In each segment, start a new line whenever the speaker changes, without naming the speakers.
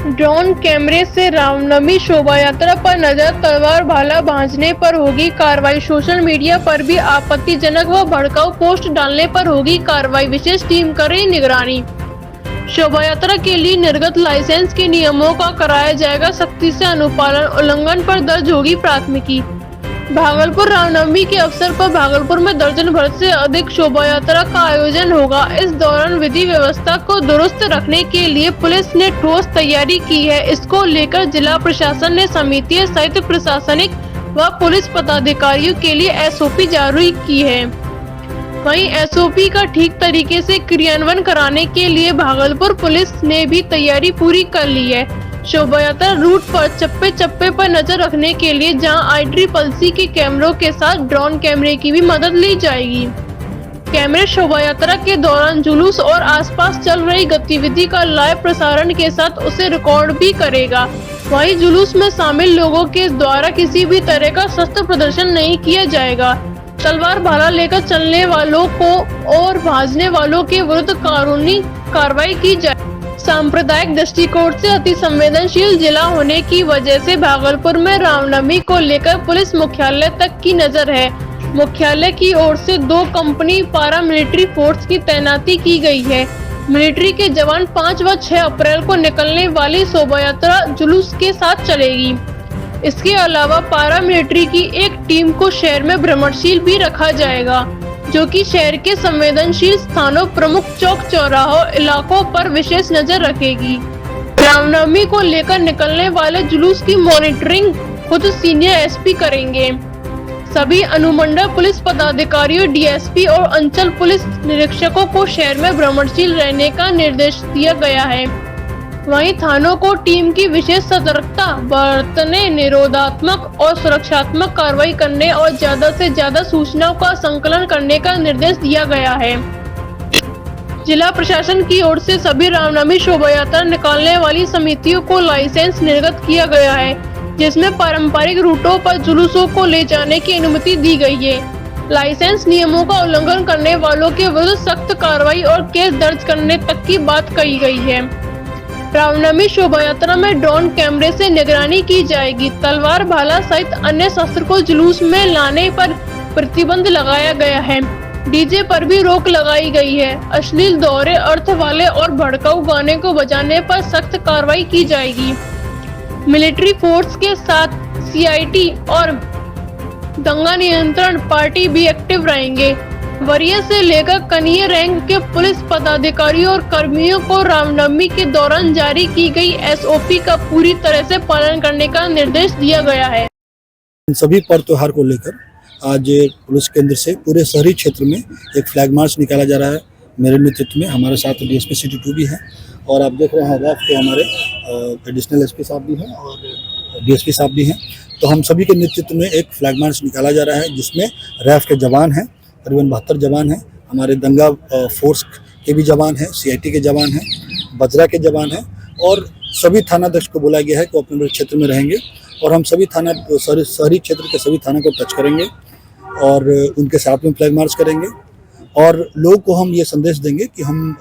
Drone कैमरे से रामनवमी शोभा यात्रा पर नजर, तलवार भाला भांजने पर होगी कार्रवाई, सोशल मीडिया पर भी आपत्तिजनक व भड़काऊ पोस्ट डालने पर होगी कार्रवाई, विशेष टीम करे निगरानी। शोभा यात्रा के लिए निर्गत लाइसेंस के नियमों का कराया जाएगा सख्ती से अनुपालन, उल्लंघन पर दर्ज होगी प्राथमिकी। भागलपुर रामनवमी के अवसर पर भागलपुर में दर्जन भर से अधिक शोभा यात्रा का आयोजन होगा। इस दौरान विधि व्यवस्था को दुरुस्त रखने के लिए पुलिस ने ठोस तैयारी की है। इसको लेकर जिला प्रशासन ने समिति सहित प्रशासनिक व पुलिस पदाधिकारियों के लिए एसओपी जारी की है। वहीं एसओपी का ठीक तरीके से क्रियान्वयन कराने के लिए भागलपुर पुलिस ने भी तैयारी पूरी कर ली है। शोभा यात्रा रूट पर चप्पे चप्पे पर नजर रखने के लिए जहां IEEE के कैमरों के साथ ड्रोन कैमरे की भी मदद ली जाएगी। कैमरे शोभा यात्रा के दौरान जुलूस और आसपास चल रही गतिविधि का लाइव प्रसारण के साथ उसे रिकॉर्ड भी करेगा। वहीं जुलूस में शामिल लोगों के द्वारा किसी भी तरह का शस्त्र प्रदर्शन नहीं किया जाएगा। तलवार भाला लेकर चलने वालों को और भाजने वालों के विरुद्ध कानूनी कार्रवाई की जाए। सांप्रदायिक दृष्टिकोण से अति संवेदनशील जिला होने की वजह से भागलपुर में रामनवमी को लेकर पुलिस मुख्यालय तक की नजर है। मुख्यालय की ओर से 2 कंपनी पारा मिलिट्री फोर्स की तैनाती की गई है। मिलिट्री के जवान 5 व 6 अप्रैल को निकलने वाली शोभा यात्रा जुलूस के साथ चलेगी। इसके अलावा पारा मिलिट्री की एक टीम को शहर में भ्रमणशील भी रखा जाएगा, जो कि शहर के संवेदनशील स्थानों, प्रमुख चौक चौराहों इलाकों पर विशेष नजर रखेगी। रामनवमी को लेकर निकलने वाले जुलूस की मॉनिटरिंग खुद सीनियर एसपी करेंगे। सभी अनुमंडल पुलिस पदाधिकारियों, डीएसपी और अंचल पुलिस निरीक्षकों को शहर में भ्रमणशील रहने का निर्देश दिया गया है। वहीं थानों को टीम की विशेष सतर्कता बरतने, निरोधात्मक और सुरक्षात्मक कार्रवाई करने और ज्यादा से ज्यादा सूचनाओं का संकलन करने का निर्देश दिया गया है। जिला प्रशासन की ओर से सभी रामनवमी शोभा यात्रा निकालने वाली समितियों को लाइसेंस निर्गत किया गया है, जिसमें पारंपरिक रूटों पर जुलूसों को ले जाने की अनुमति दी गई है। लाइसेंस नियमों का उल्लंघन करने वालों के विरुद्ध सख्त कार्रवाई और केस दर्ज करने तक की बात कही गई है। रामनवमी शोभा यात्रा में ड्रोन कैमरे से निगरानी की जाएगी। तलवार भाला सहित अन्य शस्त्र को जुलूस में लाने पर प्रतिबंध लगाया गया है। डीजे पर भी रोक लगाई गई है। अश्लील दोहरे अर्थ वाले और भड़काऊ गाने को बजाने पर सख्त कार्रवाई की जाएगी। मिलिट्री फोर्स के साथ CIT और दंगा नियंत्रण पार्टी भी एक्टिव रहेंगे। वरीय से लेकर कनीय रैंक के पुलिस पदाधिकारियों और कर्मियों को रामनवमी के दौरान जारी की गई SOP का पूरी तरह से पालन करने का निर्देश दिया गया है।
सभी पर्व त्योहार को लेकर आज पुलिस केंद्र से पूरे शहरी क्षेत्र में एक फ्लैग मार्च निकाला जा रहा है। मेरे नेतृत्व में हमारे साथ DSP City 2 भी है और आप देख रहे हैं रैफ के हमारे एडिशनल SP साहब भी हैं और DSP साहब भी हैं। तो हम सभी के नेतृत्व में एक फ्लैग मार्च निकाला जा रहा है, जिसमें रैफ के जवान हैं, करीबन 72 जवान हैं, हमारे दंगा फोर्स के भी जवान हैं, CIT के जवान हैं, बजरा के जवान हैं और सभी थानाध्यक्ष को बुलाया गया है कि अपने क्षेत्र में रहेंगे और हम सभी शहरी क्षेत्र के सभी थाना को टच करेंगे और उनके साथ में फ्लैग मार्च करेंगे और लोगों को हम ये संदेश देंगे कि हम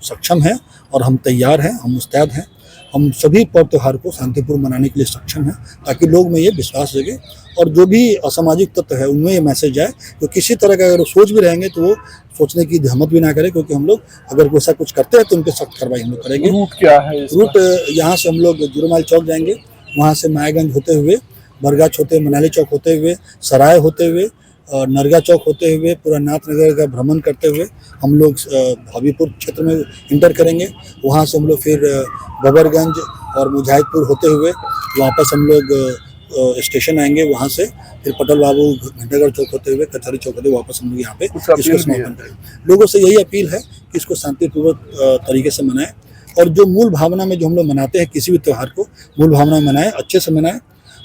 सक्षम हैं और हम तैयार हैं, हम मुस्तैद हैं। हम सभी पर्व त्योहार को शांतिपूर्ण मनाने के लिए सक्षम हैं, ताकि लोग में ये विश्वास जगे और जो भी असामाजिक तत्व है उनमें ये मैसेज जाए। तो किसी तरह का अगर वो सोच भी रहेंगे तो वो सोचने की हिम्मत भी ना करें, क्योंकि हम लोग अगर वैसा कुछ करते हैं तो उनके सख्त कार्रवाई हम लोग करेंगे।
रूट क्या है इसका?
रूट यहाँ से हम लोग जुरमाल चौक जाएंगे, वहाँ से मायागंज होते हुए, बरगाछ होते, मनाली चौक होते हुए, सराय होते हुए और नरगा चौक होते हुए पूरा नाथ नगर का भ्रमण करते हुए हम लोग भावीपुर क्षेत्र में इंटर करेंगे। वहाँ से हम लोग फिर बबरगंज और मुजाहिदपुर होते हुए वापस हम लोग स्टेशन आएंगे। वहाँ से फिर पटल बाबू घंटागढ़ चौक होते हुए, कचहरी चौक होते हुए वापस हम लोग यहाँ पे इसको समापन करेंगे। लोगों से यही अपील है कि इसको शांतिपूर्वक तरीके से मनाएं और जो मूल भावना में जो हम लोग मनाते हैं किसी भी त्यौहार को मूल भावना में मनाएं, अच्छे से मनाएं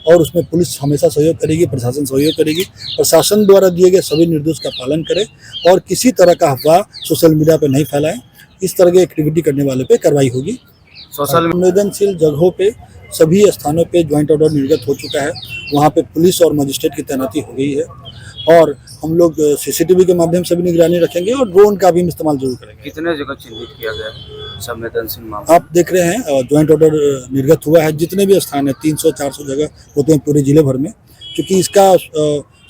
और उसमें पुलिस हमेशा सहयोग करेगी, प्रशासन सहयोग करेगी। प्रशासन द्वारा दिए गए सभी निर्देश का पालन करें और किसी तरह का अफवाह सोशल मीडिया पर नहीं फैलाएं। इस तरह की एक्टिविटी करने वाले पे कार्रवाई होगी। संवेदनशील जगहों पे सभी स्थानों पे ज्वाइंट ऑर्डर निर्गत हो चुका है। वहाँ पे पुलिस और मजिस्ट्रेट की तैनाती हो गई है और हम लोग सीसीटीवी के माध्यम से भी निगरानी रखेंगे और ड्रोन का भी इस्तेमाल जरूर करेंगे।
कितने जगह चिन्हित किया गया है संवेदनशील मामला?
आप देख रहे हैं ज्वाइंट ऑर्डर निर्गत हुआ है, जितने भी स्थान है 300-400 जगह होते हैं पूरे जिले भर में, क्योंकि इसका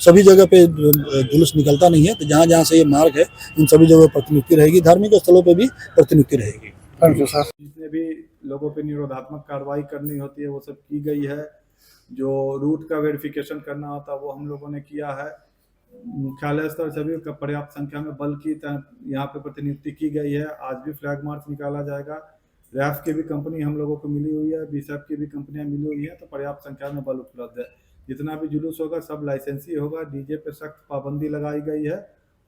सभी जगह पे जुलूस निकलता नहीं है, तो जहाँ जहाँ से ये मार्ग है इन सभी जगह प्रतिनियुक्ति रहेगी, धार्मिक स्थलों पे भी प्रतिनियुक्ति रहेगी।
जितने भी लोगों पे निरोधात्मक कार्रवाई करनी होती है वो सब की गई है। जो रूट का वेरिफिकेशन करना होता है वो हम लोगों ने किया है। मुख्यालय स्तर से भी पर्याप्त संख्या में बल की यहाँ पे प्रतिनियुक्ति की गई है। आज भी फ्लैग मार्च निकाला जाएगा। रैफ की भी कंपनी हम लोगों को मिली हुई है, बीएसएफ की भी कंपनियां मिली हुई है, तो पर्याप्त संख्या में बल उपलब्ध है। जितना भी जुलूस होगा सब लाइसेंसी होगा। डीजे पे सख्त पाबंदी लगाई गई है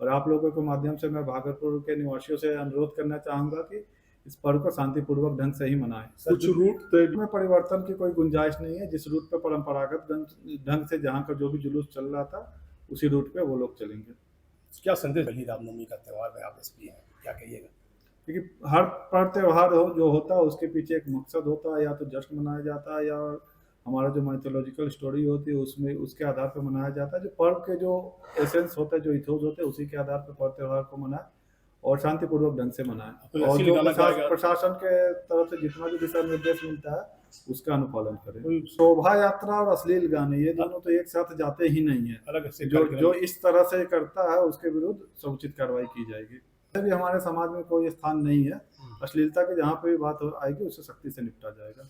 और आप लोगों के माध्यम से मैं भागलपुर के निवासियों से अनुरोध करना चाहूँगा कि इस पर्व को शांतिपूर्वक ढंग से ही मनाएं। कुछ रूट में परिवर्तन की कोई गुंजाइश नहीं है। जिस रूट पे परंपरागत ढंग से जहाँ का जो भी जुलूस चल रहा था उसी रूट पे वो लोग चलेंगे।
क्या संदेश बलि रामनवमी का त्यौहार में आप एसपी हैं, क्या कहिएगा?
क्योंकि हर पर्व त्यौहार जो होता है उसके पीछे एक मकसद होता है, या तो जश्न मनाया जाता है या हमारा जो माइथोलॉजिकल स्टोरी होती है उसमें उसके आधार पर मनाया जाता है। जो पर्व के जो एसेंस होते हैं, जो इथोस होते हैं, उसी के आधार पर पर्व त्यौहार को मनाए और शांतिपूर्वक ढंग से मनाएं। और जो प्रशासन के तरफ से जितना भी दिशा निर्देश मिलता है उसका अनुपालन करें। शोभा यात्रा और अश्लील गाने ये दोनों तो एक साथ जाते ही नहीं है।
अलग से
जो इस तरह से करता है उसके विरुद्ध समुचित कार्रवाई की जाएगी। भी हमारे समाज में कोई स्थान नहीं है। अश्लीलता के जहाँ पे भी बात आएगी उससे सख्ती से निपटा जाएगा।